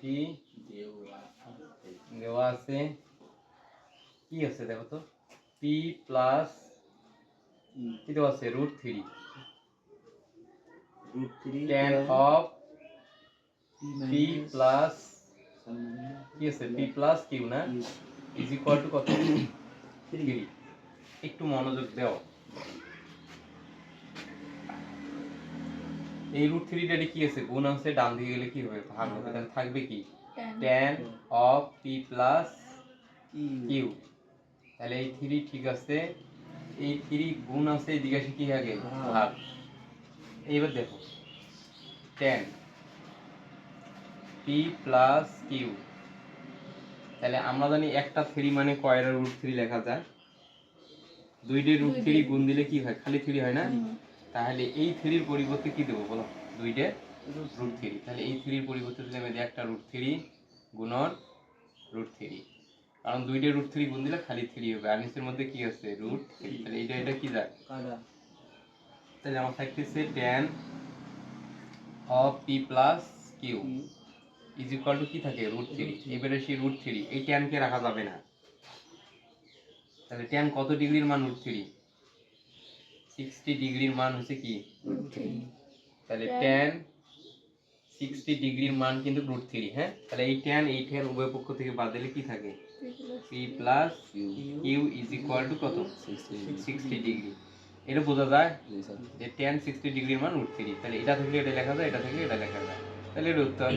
কি দেওয়া আছে, কি আছে দেখো তো, পি প্লাস কি দেওয়া আছে, √3 tan of p প্লাস কি আছে, p প্লাস q না, ইজ ইকুয়াল টু কত, 3। একটু মনোযোগ দাও। এই √3 কি আছে, গুণ আছে, ডান দিকে গেলে কি হবে, ভাগ হবে, তাহলে থাকবে কি tan of p plus q। তাহলে এই 3 ঠিক আছে, এই 3 গুণ আছে, এদিকে আসে কি আগে ভাগ। এইবার দেখো tan p প্লাস q, তাহলে আমরা জানি একটা 3 মানে কয়টা √3 লেখা যায়, 2 র √3 গুণ দিলে কি হয়, খালি 3 হয় না। তাহলে এই 3 এর পরিবর্তে কি দেব বলো, 2 র √3। তাহলে এই 3 এর পরিবর্তে দিলে আমি একটা √3 গুণন √3, কারণ 2 র √3 গুণ দিলে খালি 3 হবে, আর নিচের মধ্যে কি আছে √3। তাহলে এটা কি যায়, তাহলে আমার থাকতেছে tan of p plus q is equal to কি থাকে √3। এবারে সেই √3 এই tan কে রাখা যাবে না, তাহলে tan কত ডিগ্রির মান, √3 60 ডিগ্রির মান হচ্ছে কি √3। তাহলে tan 60 ডিগ্রির মান কিন্তু √3। হ্যাঁ, তাহলে এই tan উভয় পক্ষ থেকে বাদ দিলে কি থাকে, p plus q is equal to কত, 60 ডিগ্রি। এটা বোঝা যায় যে tan 60 ডিগ্রির মান √3। তাহলে এটা থেকে এটা লেখা যায়, এটা থেকে এটা লেখা যায়, তাহলে এর উত্তর